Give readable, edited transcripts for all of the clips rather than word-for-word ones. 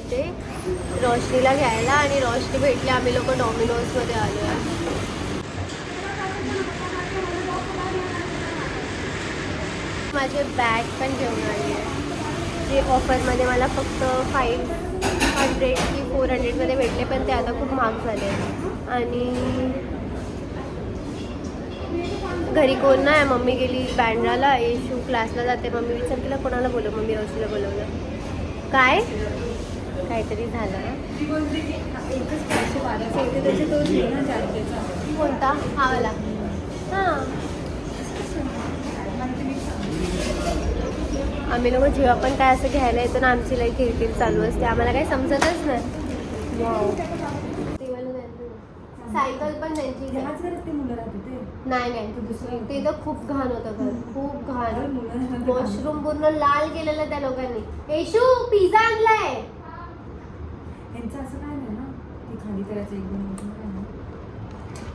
इथे रोशनीला घ्यायला आणि रोशनी भेटली. आम्ही लोक डॉमिनोजमध्ये आलो आहे. माझे बॅग पण घेऊन आली आहे जे ऑफरमध्ये मला फक्त 500 की 400मध्ये भेटले, पण ते आता खूप महाग झाले. आणि घरी कोण नाही, मम्मी गेली बँड्राला, येशू क्लासला जाते. मम्मी विचार केला कोणाला बोलव, मम्मी रोशनीला बोलवलं. काय काहीतरी झालं. कोणता? हा वाला. हां, आम्ही लोक जेव्हा पण काय असं घ्यायला येतो ना, आमची लई किरकिर चालू असते. आम्हाला काही समजतच नाही. वाव, सायकल पण त्यांची नाही नाही, ते तर खूप घाण होतं घर, खूप घाण. वॉशरूम पूर्ण लाल केलेलं त्या लोकांनी. येशू पिझ्झा आणलाय. यांचं असं काय नाही ना की खाली करायचं 1-2 वर्ष,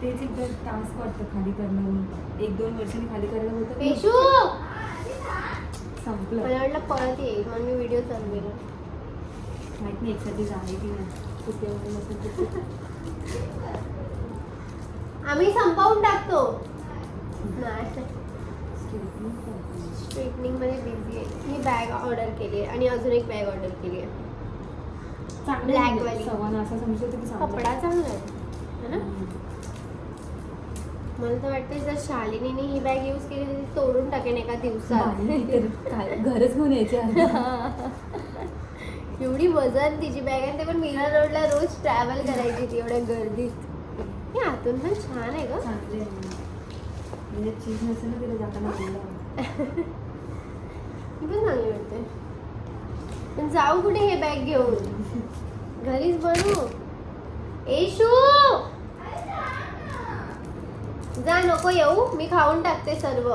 तेच एकदा टास्क वाटतं खाली करणं. 1-2 वर्षांनी खाली करायला होतं. येशू संपलं. मला वाटलं परत येईल म्हणून मी व्हिडिओ चालू केला. माहित नाही एकसाठी झाली की नाही कुठे. आम्ही संपवून टाकतो. नाही, स्ट्रेटनिंग मध्ये बिझी आहे. मी बॅग ऑर्डर केली आहे आणि अजून एक बॅग ऑर्डर केली आहे. ब्लॅक वाली. असं समजतं की कपडा चांगला आहे ना. मला तर वाटतं जर शालिनीने ही बॅग यूज केली तर ती तोडून टाकेन एका दिवसात. घरच घेऊन यायची. एवढी वजन तिची बॅग आहे, ते पण मीरा रोडला रोज ट्रॅव्हल करायची ती एवढ्या गर्दीत. हे आतून पण छान आहे ग. म्हणजे चीज नसेल ना तिला जाताना ही पण चांगली वाटते. पण जाऊ कुठे हे बॅग घेऊन? घरीच बनवू. येशू जा, नको येऊ, मी खाऊन टाकते सर्व.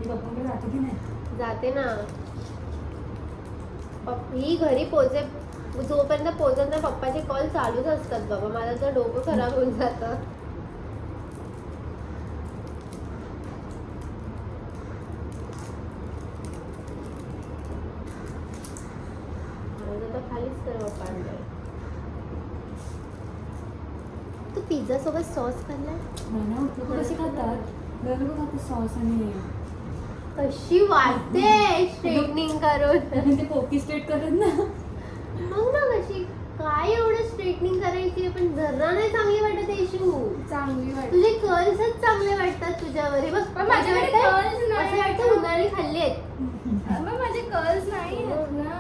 जाते की नाही? जाते ना. ही घरी पोहोचे जोपर्यंत पोहोचत नाही पप्पाचे कॉल चालूच असतात बाबा. मला तर डोकं खराब होऊन जातं. खालीच कर पप्पा. तू पिझ्झा सोबत सॉस खाल्लाय? कशी खातात गरम सॉस आणि कशी वाटते स्ट्रेटनिंग करून. ते पोकी स्ट्रेट करत ना. मग ना कशी काय एवढं स्ट्रेटनिंग करायची, पण जरा नाही चांगली वाटत. येशू चांगली वाटते. तुझे कर्ल्सच चांगले वाटतात तुझ्यावर. बघ पण माझ्याकडे कर्ल्स नाही. असं वाटतं उन्हाळी खाल्ली आहेत. मग माझे कर्ल्स नाही आहेत ना.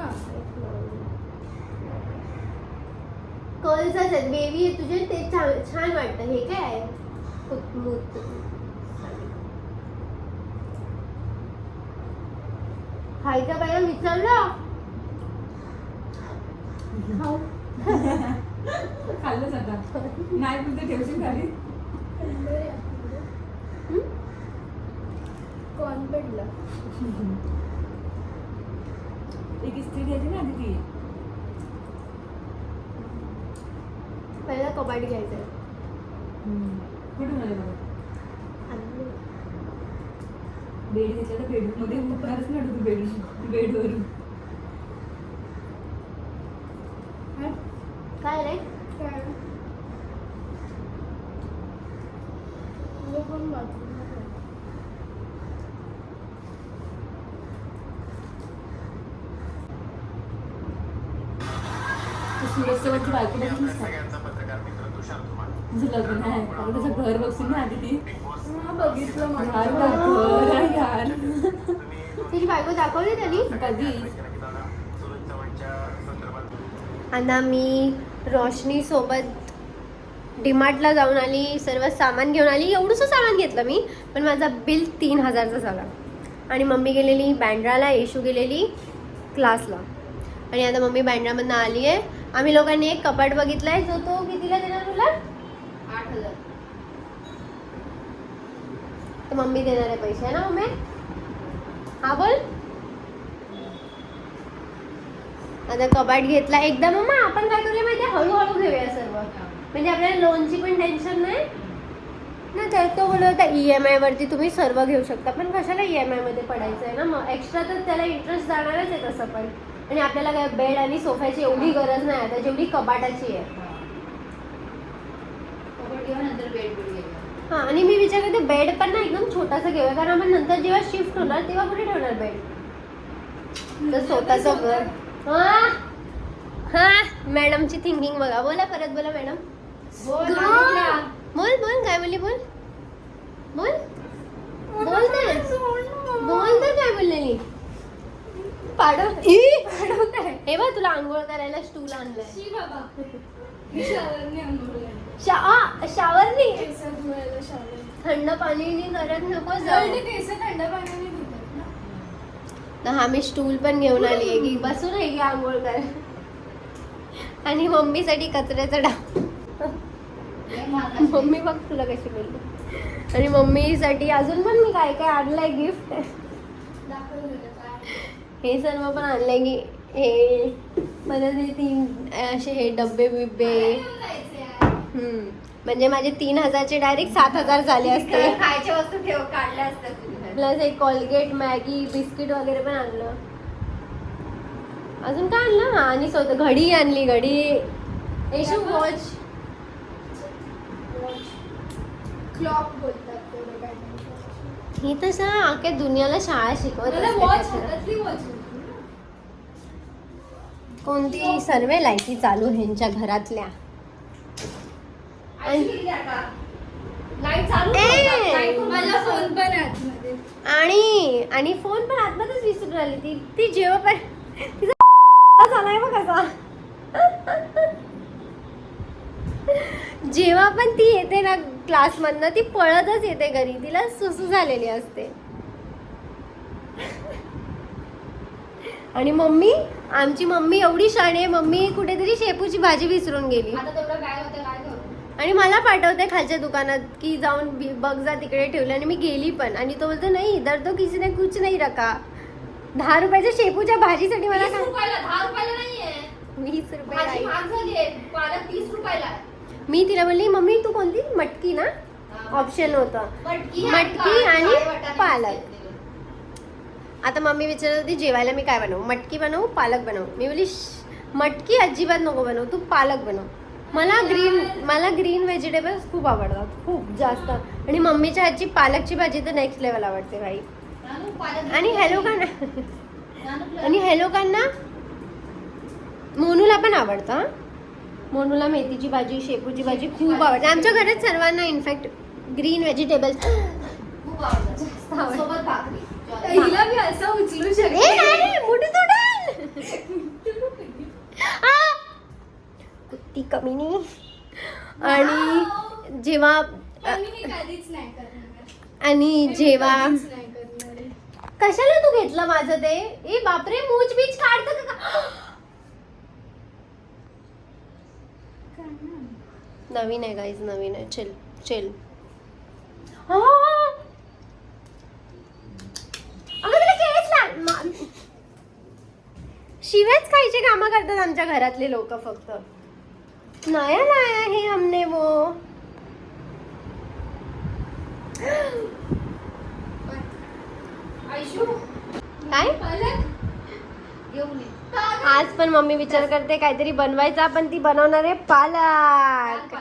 कर्ल्सच आहेत, बेबी आहे तुझे, ते छान वाटतं. हे काय आहे कुतमुत. खायच्या बाया विचारलं खाल्लं जातात नाही कुठे ठेवशील खाली. कॉन्फिडला एक इस्त्री घ्यायची ना आधी ती. पहिला कबाड घ्यायचं. कुठून आले बघा. बेड घेतलं तर बेडरूम मध्ये उठणारच ना तू. बेडवरून काय रे? काय पण सुरतची बायको बघितलीस का? तुझं लग्न आहे आता त्याचं घर बघशील ना आधी ती. बघितलं मला. यार तुझी बायको दाखवली त्यांनी कधी. आता मी रोशनी सोबत डीमार्टला जाऊन आली, सर्व सामान घेऊन आली. एवढंसं सामान घेतलं मी, पण माझा बिल 3000चा झाला. आणि मम्मी गेलेली बँड्राला, येशू गेलेली क्लासला. आणि आता मम्मी बँड्रामधनं आली आहे. आम्ही लोकांनी एक कपाट बघितलाय जो तो कितीला देणार तुला? 8000. तर मम्मी देणार आहे पैसे ना मम्मी? हा बोल. आता कपाट घेतला एकदा. मम्मा आपण काय करूया माहिती आहे, हळूहळू घेऊया सर्व, म्हणजे आपल्याला लोनची पण टेन्शन नाही नाही तर तो बोलत होता EMI वरती तुम्ही सर्व घेऊ शकता, पण कशाला EMI मध्ये पडायचं आहे ना, मग एक्स्ट्रा तर त्याला इंटरेस्ट जाणारच आहे तसं पण. आणि आपल्याला काय बेड आणि सोफ्याची एवढी गरज नाही आता जेवढी कपाटाची आहे. हा, आणि मी विचार करते बेड पण ना एकदम छोटासा घेऊया, कारण आपण नंतर जेव्हा शिफ्ट होणार तेव्हा कुठे ठेवणार बेड. तर स्वतःचं घर. हा मॅडमची थिंकिंग बघा. बोला परत बोला मॅडम. बोल बोल काय बोलली, बोल बोल बोल तर काय बोललेली. पाडव काय हे बघ, तुला आंघोळ करायला स्टूल आणलंय. शावरनी थंड पाणी करत नको जाऊ. हा मी स्टूल पण घेऊन आली आहे की बसून आहे की आंघोळ कर. आणि मम्मीसाठी कचऱ्याचा डाब. मम्मी बघ तुला कशी बोलते. आणि मम्मीसाठी अजून पण मी काय काय आणलंय गिफ्ट. हे सर्व पण आणलंय की हे परत हे 3 असे हे डब्बे बिब्बे. म्हणजे माझे 3,000चे डायरेक्ट 7,000 झाले असते. खायच्या वस्तू ठेव काढल्या असतात. प्लस एक कोलगेट, मॅगी, बिस्किट वगैरे पण आणलं. अजून काय आणलं. हा, आणि स्वतः घडी आणली. घडी येशू वॉच. क्लॉक बोलतात ते काय. ही तसं अख्ख्या दुनियाला शाळा शिकवत असते. कोणती सर्व लाईटी चालू ह्यांच्या घरातल्या. मला फोन पण आतमध्ये. आणि फोन पण आतमध्येच विसरून राहिली ती जेव्हा पण तिचा झालाय बघ कसा. जेव्हा पण ती येते ना क्लासमधनं ती पळतच येते घरी. तिला सुसू झालेली असते. आणि मम्मी, आमची मम्मी एवढी शाणे आहे. मम्मी कुठेतरी शेपूची भाजी विसरून गेली आणि मला पाठवते खालच्या दुकानात की जाऊन बघ जा तिकडे ठेवले. आणि मी गेली पण. आणि तो बोलतो नाही इधर तो किसी ने कुछ नहीं रखा. 10 रुपयाच्या शेपूच्या भाजीसाठी मला 10 रुपयाला नाहीये. 20 रुपये. भाजी महाग झालीये. पालक 30 रुपयाला. मी तिला म्हणली मम्मी तू कोणती मटकी ना ऑप्शन होतं. मटकी आणि पालक. आता मम्मी विचारत होती जेवायला मी काय बनवू, मटकी बनवू पालक बनवू. मी बोली मटकी अजिबात नको बनवू, तू पालक बनव. मला ग्रीन व्हेजिटेबल्स खूप आवडतात, खूप जास्त. आणि मम्मीच्या हातची पालकची भाजी तर नेक्स्ट लेवल आवडते भाई. आणि हॅलोकांना मोनूला पण आवडतं. मोनूला मेथीची भाजी, शेपूची भाजी खूप आवडते. आमच्या घरात सर्वांना इनफॅक्ट ग्रीन व्हेजिटेबल्स खूप आवडतं. सोबत भाकरी. हिला मी असं उचलू शकते. कुत्ती कमी नाही. आणि जेव्हा कशाला तू घेतलं माझं ते. ए बापरे मूच बीच काढतं का. नवीन आहे गाईज, नवीन आहे. चल शिव्याच खायचे कामं करतात आमच्या घरातले लोक फक्त. नया लाया है हमने वो. काय आज पण मम्मी विचार करते काहीतरी बनवायचा, पण ती बनवणार आहे पालक.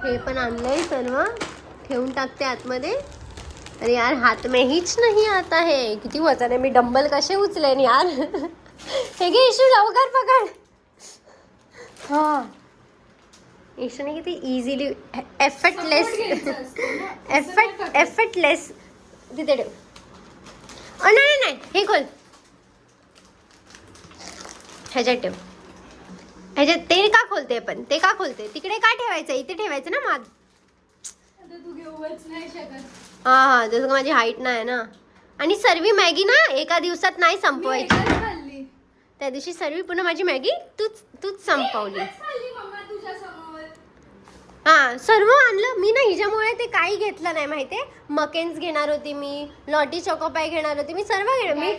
हे पण आणलंय सर्व, ठेवून टाकते आतमध्ये. अरे यार हात में हीच नाही आता है. किती वजन आहे. मी डंबल कसे उचलेन यार. हे घे इशू लवकर पकड. हा इशूने किती इझिली एफर्टलेस तिथे ठेव. नाही हे खोल. ह्याच्यात ठेव. ह्याच्यात ते का खोलते, पण ते का खोलते. तिकडे का ठेवायचं, इथे ठेवायचं ना. माझ तू घेऊच नाही शकत. हा जसं माझी हाईट नाही ना. आणि सर्वी मॅगी ना एका दिवसात नाही संपवायची. त्या दिवशी सर्वी पुन्हा माझी मॅगी तूच संपवली. हा सर्व आणलं मी ना. हिच्यामुळे ते काही घेतलं नाही माहितीये. मकेन्स घेणार होती मी, लॉटी चोकोपाय घेणार होती मी, सर्व घेणार मी.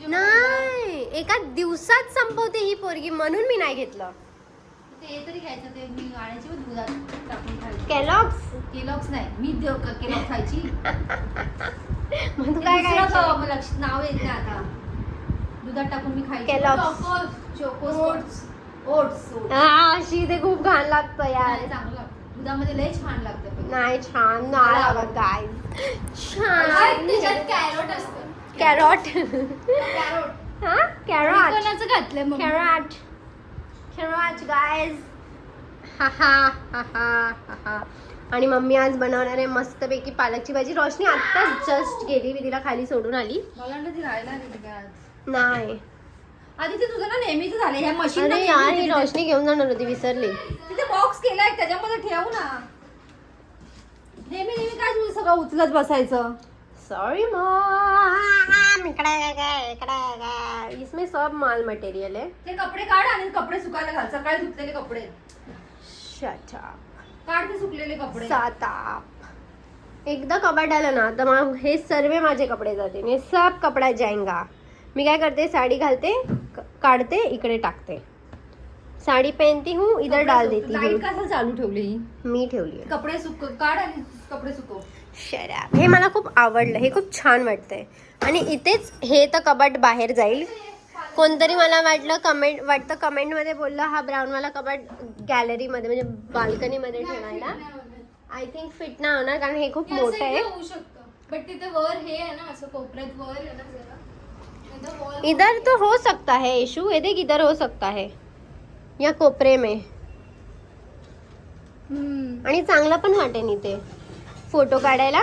नाही एका दिवसात संपवते ही पोरगी, म्हणून मी नाही घेतलं. ते तरी घ्यायचं ते मी आणायची पण दुधात टाकून खायची. केलॉग्स केलॉग्स नाही मी केलॉग खायची. मग तू ते काय दुसरं काय मला लक्षात नाव येत नाही आता. दुधात टाकून मी खायची. Kellogg's. चोकोस ओट्स अशी ते खूप घाण लागतं यार. चांगलं लागतं. दुधामध्ये लय छान लागतं पण. नाही छान नाही लागत गाईज. छान त्याच्यात कॅरोट असतं. कॅरॉट कॅरोट हा कॅरॉट कोणाचं घातलंय मग? कॅरॉट कॅरॉट गाईज. हा हा हा हा हा. आणि मम्मी आज बनवणार आहे मस्तपैकी पालकची भाजी. रोशनी आत्ताच जस्ट गेली, मी तिला खाली सोडून आली. मला वाटलं ती राहायला आली होती काय आज. नाही आधी ते तुझं ना नेहमीच झालं ह्या मशीन. अरे यार ही रोशनी घेऊन जाणार होती, विसरली. तिथे बॉक्स केलाय त्याच्यामध्ये ठेवू ना. नेहमी नेहमी काय तुझं सगळं उचलत बसायचं. Sorry Maugham. इकडे इसमें सब माल मटेरियल है. ते कपडे काढ आणि कपडे सुकायला घाल. सकाळी धुतलेले कपडे शट अप. काढ ते सुकलेले कपडे. साताप. एकदा कपाट आलं ना तर मग हे सर्व माझे कपडे जाते. हे सब कपडा जाएंगा. मी काय करते, साडी घालते, काढते, इकडे टाकते. साडी पहनती हूँ, इधर डाल देती हूँ. लाईट कसा चालू ठेवली? मी ठेवली. कपडे सुक काढ आणि कपडे सुकव. शराब. हे मला खूप आवडलं, हे खूप छान वाटतंय. आणि इथेच हे तर कपाट बाहेर जाईल. कोणतरी मला वाटतं कमेंटमध्ये बोललं हा ब्राऊनवाला कपाट गॅलरीमध्ये म्हणजे बाल्कनीमध्ये ठेवायला. आय थिंक फिट नाही होणार कारण हे खूप मोठं आहे. होऊ शकतं बट तिथे वर हे आहे ना, असं कोपऱ्यात वर आहे ना जरा. नाहीतर wall- इधर तो हो सकता है इशू. ये देख इधर हो सकता है या कोपरे में. आणि चांगलं पण वाटेल इथे फोटो काढायला.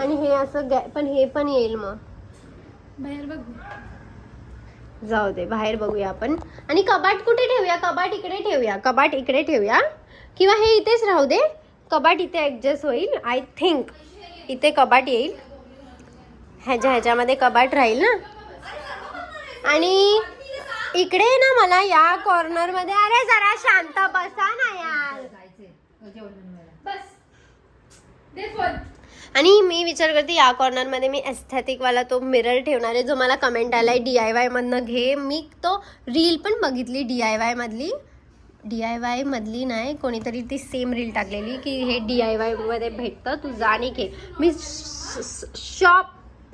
आणि हे असं पण हे पण येईल मग. बाहेर बघ. जाऊ दे बाहेर बघूया आपण. आणि कबाट कुठे ठेवूया? कबाट इकडे ठेवूया. कबाट इकडे ठेवूया किंवा हे इथेच राहू दे. कबाट इथे ऍडजस्ट होईल. आय थिंक इथे कबाट येईल. ह्याच्यामध्ये कबाट राहील ना. आणि इकडे ना मला या कॉर्नर मध्ये, अरे जरा शांत बसा ना यार. जायचंय जेवण बनवायला. बस दे फोन. आणि मी विचार करते या कॉर्नर मध्ये मी एस्थेटिक वाला तो मिरर ठेवणार आहे, जो मला कमेंट आलाय DIY मधनं घे. मी तो रील पण बघितली DIY मधली नाही, कोणीतरी ती सेम रील टाकलेली की हे DIY मध्ये भेटतं, तू जा आणि घे. मी शॉप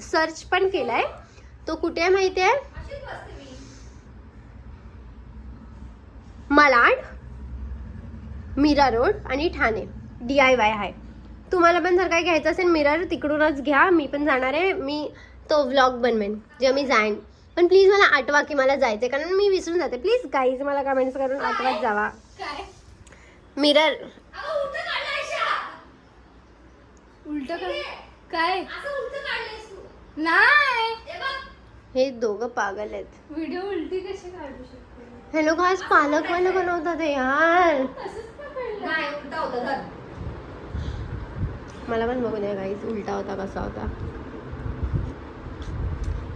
सर्च पण केलाय. तो कुठे आहे माहिती आहे? मालाड, मीरा रोड आणि ठाणे. DIY आहे. तुम्हाला पण जर काय घ्यायचं असेल मिरर तिकडूनच घ्या. मी पण जाणार आहे. मी तो व्लॉग बनवेन जेव्हा मी जाईन. पण प्लीज मला आठवा की मला जायचंय, कारण मी विसरून जाते. प्लीज गाईज मला कमेंट्स करून आठवत जावा. काय मिरर उलट काय नाही. हे दोघं पागल आहेत. व्हिडिओ उलटी कशी काढू शकतो? हे लोक आज पालकवाले बनवतात हे यार. नाही उलटा होता धर. मला पण बघू द्या गाईज उलटा होता कसा होता.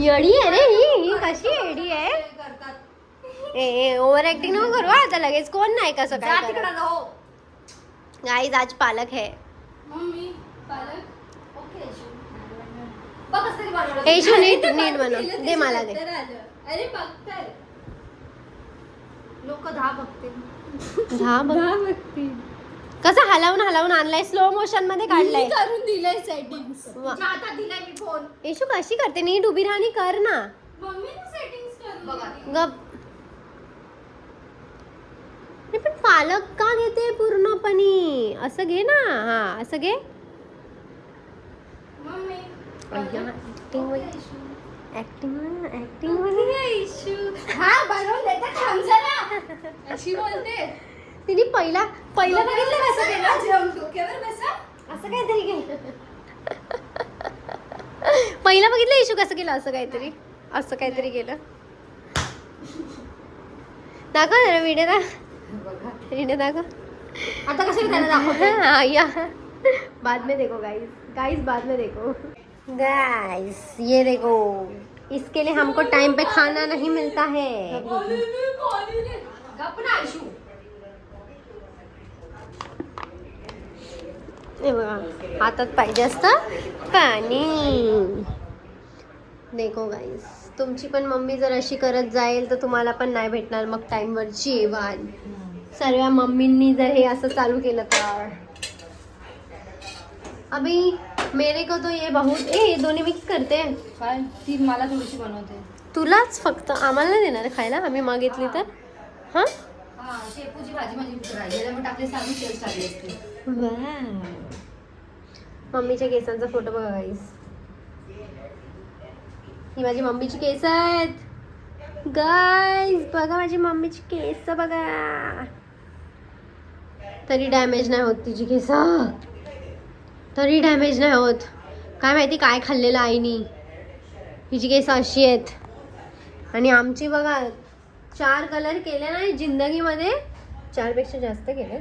येडी आहे रे ही कशी येडी आहे. करतात ए ओव्हर ऍक्टिंग नको करू आता लगेच. कोण नाही कसं जा काय तिकडं जाओ. गाईज आज पालक है. मम्मी पालक ओके. बघ कसं तरी बनवलं. येशू नीट नीट बनव दे मला दे. अरे बघताय लोक 10 बघतील. दहा बघतील. कसं हलवून आणलाय, स्लो मोशन मध्ये काढलाय. करून दिलंय सेटिंग्स. वा. हातात दिलाय मी फोन. येशू कशी करते? नीट उभी राहा आणि कर ना. मम्मीने सेटिंग्स करून बघा. गप. अरे पण पालक का घेते पूर्णपणे? असं घे ना. हा असं घे. मम्मी ऍक्टिंग हा बनवून देते थांब जरा. अशी बोलते. तिने पहिला बघितलं कसं केलं? जेवण डोक्यावर बसा. असं काहीतरी केलं. पहिला बघितलं येशू कसं केलं? असं काहीतरी केलं. दाखव जरा व्हिडिओ दाखव. आता कसं त्याला दाखवते. हाँ, या बाद में देखो गाइस बाद में देखो गाइस. ये देखो, इसके लिए हमको टाइम पे खाना नहीं मिलता है. गप ना आयशू. हे बघा हातात पाहिजे असतं पाणी. देखो गाईस, तुमची पण मम्मी जर अशी करत जाईल तर तुम्हाला पण नाही भेटणार मग टाइमवर जेवण. सर्व मम्मींनी जर हे असं चालू केलं तर अभी मेरे को तो ये बहुत हे दोन्ही मिक्स करते. काय ती मला थोडीशी बनवते. तुलाच फक्त, आम्हाला नाही देणार खायला आम्ही मागितली तर. हां हा शेपूची भाजी माझी राहिली मग टाकले साधू तेल टाकले असते. मम्मीच्या केसांचा फोटो बघा गाईस. ही माझी मम्मीची केस आहेत गाईस. बघा माझी मम्मीची केस बघा. तरी डॅमेज नाही होत तिची केस. तरी डॅमेज नाही होत. काय माहिती काय खाल्लेलं आईनी. हिची केस अशी आहेत. आणि आमची बघा 4 कलर केले नाही जिंदगीमध्ये. 4 पेक्षा जास्त केले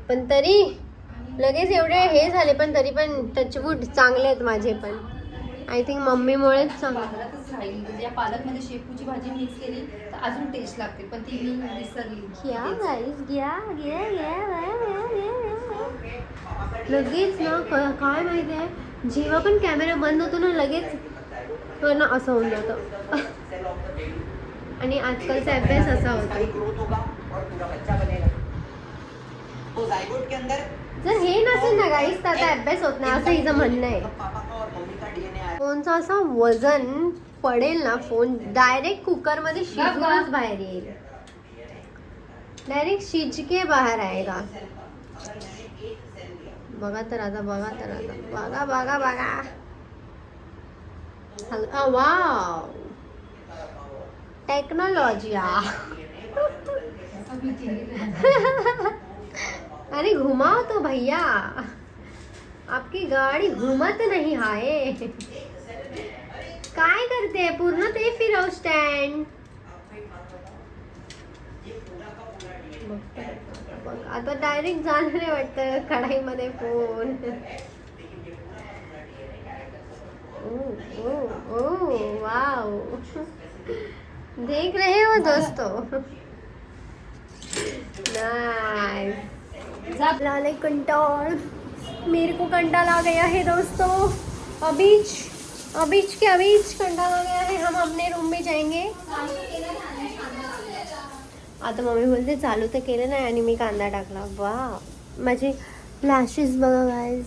पण तरी लगेच एवढे हे झाले. पण तरी पण टचवूड चांगले आहेत माझे पण. आय थिंक मम्मीमुळेच चांगलं. पालकच राहिली म्हणजे या पालकमध्ये शेपूची भाजी मिक्स केली तर अजून टेस्ट लागते पण ती मी विसरली. घ्या गाईस घ्या घ्या लगेच ना काय माहिती आहे जेव्हा पण कॅमेरा बंद होतो ना लगेच ना असं होऊन जातं. आणि आजकालचा अभ्यास असा होता. जर हे नसेल ना गाईस तर आता अभ्यास होत नाही असं हिचं म्हणणं आहे. फोनचं असं वजन पडेल ना फोन डायरेक्ट कुकरमध्ये शिजूनच बाहेर येईल. डायरेक्ट शिजके बाहेर आएगा. बघा तर आता बघा तर आता बघा बघा बघा. Wow technology. अरे घुमाओ तो भैया. आपकी गाडी घुमत नाही हाय. काय करते पूर्ण ते फिरव स्टँड. आता डायरेक्ट जाणार आहे वाटतं कढाईमध्ये फोन. ओ वाव. देख रहे हो दोस्तों. नाइस. लाले कंटाल. मेरे को कंटाल आ गया है दोस्तों. अबीच कंटाल आ गया है. हम अपने रूम में जाएंगे. आता मम्मी बोलते चालू तर केलं नाही आणि मी कांदा टाकला. वा माझे लॅशेस बघा गाईज.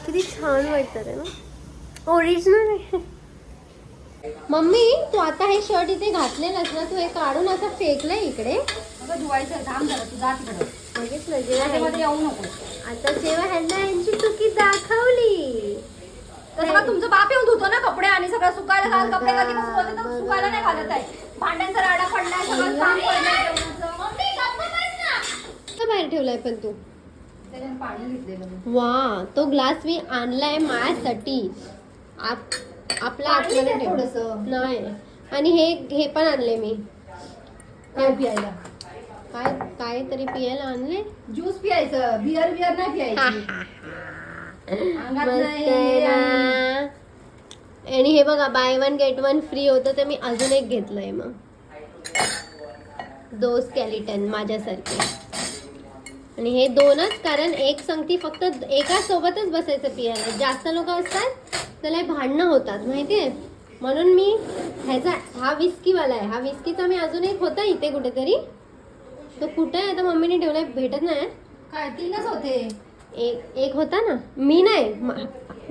किती छान वाटतं ते ना. ओरिजिनल आहे. मम्मी तू आता हे शर्ट इथे घातलेलंस ना तू हे काढून असं फेकलंय इकडे. अगं धुवायचं थांब जरा तू जा तिकडं. बघितलं जेव्हा त्याच्यामध्ये येऊ नको. आता जेव्हा ह्यांना यांची चुकी दाखवली. तसं मग तुमचं बाप येऊन धुतो ना कपडे आणि सगळं सुकायला घाल. कपडे कधीपासून होते तर सुकायला नाही घालत आहे. भांड्यांचा राडा पडलाय सगळं काम पडलंय जेवणाचं. मम्मी गप्प बस ना. का बाहेर ठेवलाय पण तू. त्याच्यात पाणी घेतलेलं मी. वा तो ग्लास मी आणलाय माझ्यासाठी. आपला आतमध्ये ठेव. थोडंसं. नाही आणि हे पण आणले मी. काय पियायला. काय तरी पियायला आणले. ज्यूस पियायचं. बियर नाही पियायची. अंगात मस्त नाही आहे हे ना. आणि हे बघा बाय 1 गेट 1 फ्री होतं तर मी अजून एक घेतलंय. मग 2 स्केलेटन माझ्यासारखे. आणि हे 2च कारण एक संगती फक्त एका सोबतच बसायचं पियाला. जास्त लोक असतात त्याला भांडणं होतात माहितीये. म्हणून मी हा विस्कीवाला आहे. हा विस्कीचा मी अजून एक होता इथे कुठेतरी. तो कुठे आहे आता मम्मीने ठेवलाय भेटत नाही. काय 3च होते. एक होता ना. मी नाही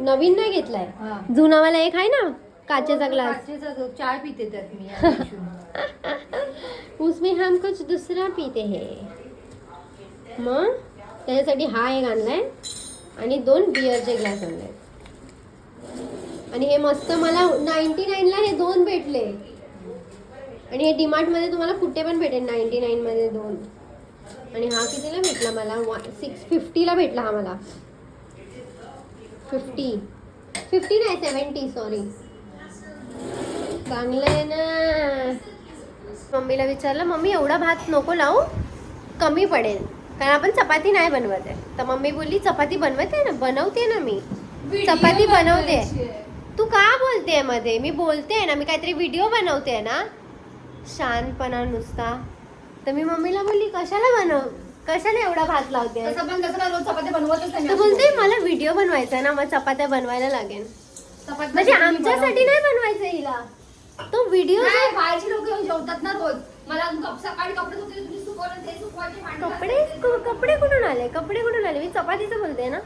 नवीन नाही घेतलाय. जुनावाला एक आहे ना काचेचा ग्लास. काचेचा चाय पिते त्यात मी. उसमें हम कुछ दुसरा पीते हैं. मग त्याच्यासाठी हा एक आणलाय आणि 2 बिअरचे ग्लास आणलाय. आणि हे मस्त मला 99ला हे 2 भेटले. आणि हे डीमार्ट मध्ये तुम्हाला कुठे पण भेटेल 99 मध्ये 2. आणि हा कितीला भेटला मला 650ला भेटला हा मला. 50 नाही 70 सॉरी. चांगलं आहे ना. मम्मीला विचारलं मम्मी एवढा भात नको लावू कमी पडेल कारण आपण चपाती नाही बनवत आहे. तर मम्मी बोलली चपाती बनवते ना. बनवते ना मी चपाती बनवते. तू का बोलते मध्ये. मी बोलते ना मी काहीतरी व्हिडिओ बनवते ना. शानपणा नुसता. तर मी मम्मीला बोलली कशाला एवढा भात लावते. तसं पण कसं रोज चपाती बनवतच नाही. तर बोलते मला व्हिडिओ बनवायचा ना मग चपात्या बनवायला लागेल. चपाती म्हणजे मी आमच्यासाठी बनवते. नाही बनवायचं हिला, तो व्हिडिओ नाही, बाहेरची लोक येऊन जेवतात ना रोज. मला सकाळी कपडे धुतले, तुम्ही सुकवलं, ते सुकवायचे, भांडी कपडे घासायचे. कपडे कुठून आले, कपडे कुठून आले? मी चपातीचं बोलते ना.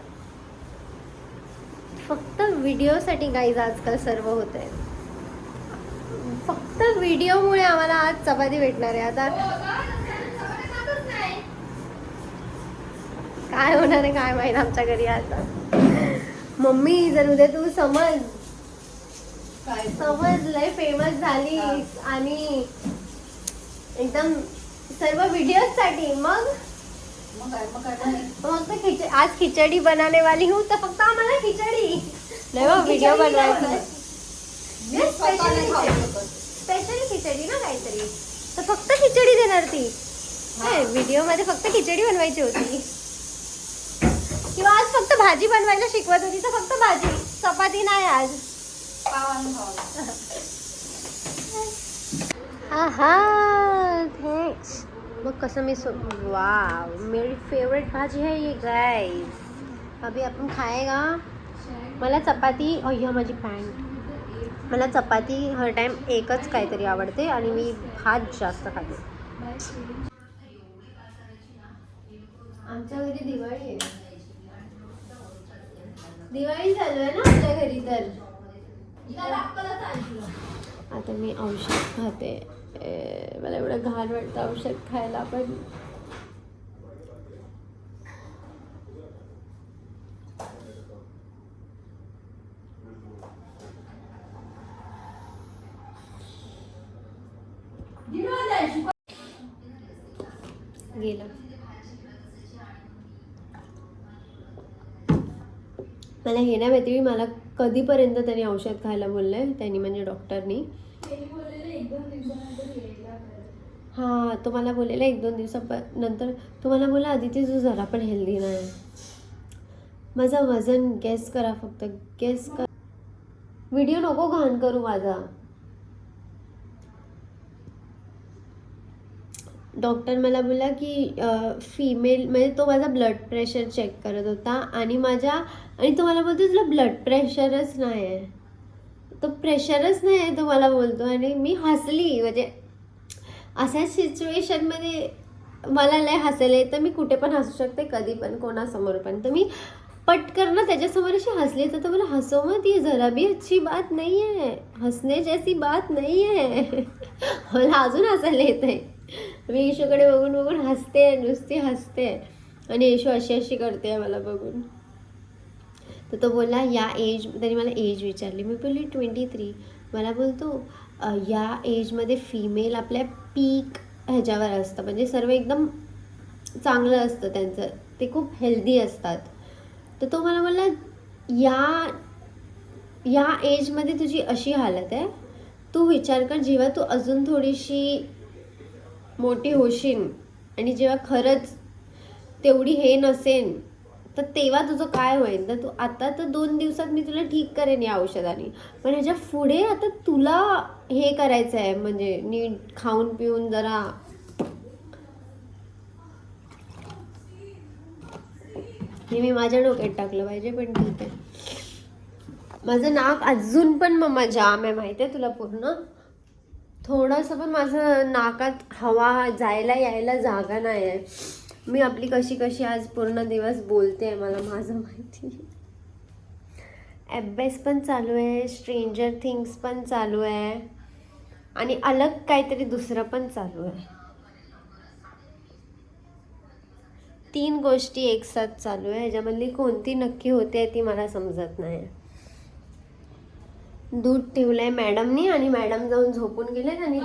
फक्त व्हिडिओसाठी गाईज आजकाल सर्व होत आहे. फक्त व्हिडिओमुळे आम्हाला आज चपाती भेटणार आहे. आता हो का? चपाती खातच नाही. काय होणार आहे काय माहित आमच्या घरी आता. मम्मी जर उद्या तू समज लय फेमस झाली आणि एकदम सर्व व्हिडिओज साठी, मग मग काय आज खिचडी बनाने वाली हूँ, तर फक्त आम्हाला खिचडी नाही बा, व्हिडिओ बनवायचा. स्पेशल खिचडी ना काहीतरी, तर फक्त खिचडी देणार ती. व्हिडिओ मध्ये फक्त खिचडी बनवायची होती, किंवा आज फक्त भाजी बनवायला शिकवत होती, तर फक्त भाजी, चपाती नाही आज. आहा थँक्स. मग कसं मी वाव, मेरी फेवरेट भाजी है ये गाइस. अभी आपण खाएगा. मला चपाती, अय्या माझी पॅन्ट, मला चपाती हर टाइम एकच काहीतरी आवडते आणि मी भात जास्त खाते. आमच्या घरी दिवाळी आहे, दिवाळी चालू आहे ना आमच्या घरी. तर आता मी औषध खाते. मला एवढं घाण वाटतं औषध खायला, पण गेलं. मला हे नाही माहिती मला कधीपर्यंत त्यांनी औषध खायला बोललंय, त्यांनी म्हणजे डॉक्टरनी. हां, तो मला बोललेला 1-2 दिवसानंतर. तो मला बोला आदिती तू जरा पण हेल्दी नाही. माझं वजन गेस करा, फक्त गेस कर. व्हिडिओ नको घाण करू माझा. डॉक्टर मला बोला की फिमेल, म्हणजे तो माझा ब्लड प्रेशर चेक करत होता आणि तो मला बोलतो तुला ब्लड प्रेशरच नाही आहे, तो प्रेशरच नाही आहे, तो मला बोलतो. आणि मी हसली. म्हणजे अशा सिच्युएशनमध्ये मला लय हसायला येतं. मी कुठे पण हसू शकते, कधी पण, कोणासमोर पण. तर मी पटकन ना त्याच्यासमोर अशी हसली, तर मला हसव मत, ये जरा भी अच्छी बात नहीं है, हसने जैसी बात नहीं है. मला अजून हसायला येत आहे. मी येशूकडे बघून बघून हसते, नुसती हसते, आणि येशू अशी अशी करते मला बघून. तर तो बोलला या एज, त्याने मला एज विचारली. मी बोलली 23. मला बोलतो या एजमध्ये फिमेल आपल्या पीक ह्याच्यावर असतं, म्हणजे सर्व एकदम चांगलं असतं त्यांचं, ते खूप हेल्दी असतात. तर तो मला बोलला या एजमध्ये तुझी अशी हालत आहे, तू विचार कर जेव्हा तू अजून थोडीशी मोठी होशील आणि जेव्हा खरंच तेवढी हे नसेल, तर तेव्हा तुझं काय होईल. तर तू आता तर 2 दिवसात मी तुला ठीक करेन या औषधाने, पण ह्याच्या पुढे आता तुला हे करायचं आहे, म्हणजे नीट खाऊन पिऊन जरा. हे मी माझ्या डोक्यात टाकलं पाहिजे, पण ठीक आहे. माझं नाक अजून पण मम्मा जाम आहे, माहिती आहे तुला. पूर्ण थोडंसं पण माझं नाकात हवा जायला यायला जागा नाही आहे. मी आपली कशी कशी आज पूर्ण दिवस बोलते, मला माझं माहिती. अभ्यास पण चालू आहे, स्ट्रेंजर थिंग्स पण चालू आहे, आणि अलग काहीतरी दुसरं पण चालू आहे. 3 गोष्टी एक साथ चालू आहे. ह्याच्यामधली कोणती नक्की होते ती मला समजत नाही. दूध ठेवलंय मॅडमनी आणि मॅडम जाऊन झोपून गेले, आणि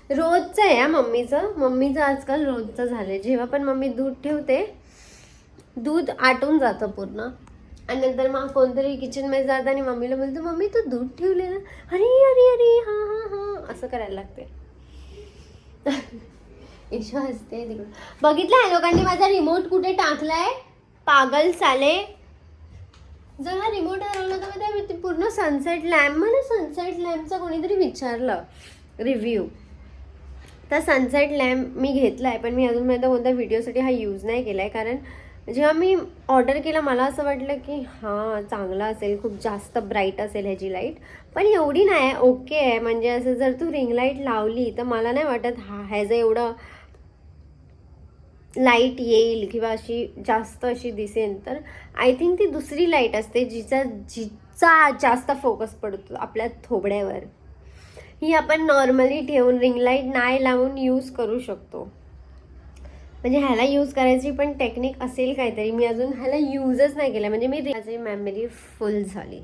रोजचं आहे या मम्मीचं आजकाल रोजचं झालंय. जेव्हा पण मम्मी दूध ठेवते, दूध आटून जातं पूर्ण, आणि नंतर मग कोणतरी किचनमध्ये जातं आणि मम्मीला बोलतो मम्मी तू दूध ठेवले ना, अरे अरे अरे हां हां हां असं करायला लागते. ईशा हसते तिकडून. बघितलं आहे लोकांनी माझा रिमोट कुठे टाकलाय, पागल साले. जर हा रिमोट हरवला तर ते पूर्ण सनसेट लॅम्प, मला सनसेट लॅम्पचा कोणीतरी विचारलं रिव्ह्यू, तर सनसेट लॅम्प मी घेतला आहे, पण मी अजूनपर्यंत कोणत्या व्हिडिओसाठी हा यूज नाही केला आहे, कारण जेव्हा मी ऑर्डर केला मला असं वाटलं की हां चांगला असेल, खूप जास्त ब्राईट असेल ह्याची लाईट, पण एवढी नाही, ओके आहे. म्हणजे असं जर तू रिंग लाईट लावली तर मला नाही वाटत ह्याचं एवढं लाईट येईल किंवा अशी जास्त अशी दिसेल. तर आय थिंक ती दुसरी लाईट असते जिचा जास्त फोकस पडतो आपल्या थोबड्यावर. ही आपण नॉर्मली ठेवून रिंग लाईट नाही लावून यूज करू शकतो. म्हणजे ह्याला यूज करायची पण टेक्निक असेल काहीतरी. मी अजून ह्याला यूजच नाही केला. म्हणजे मी माझी मेमरी फुल झाली.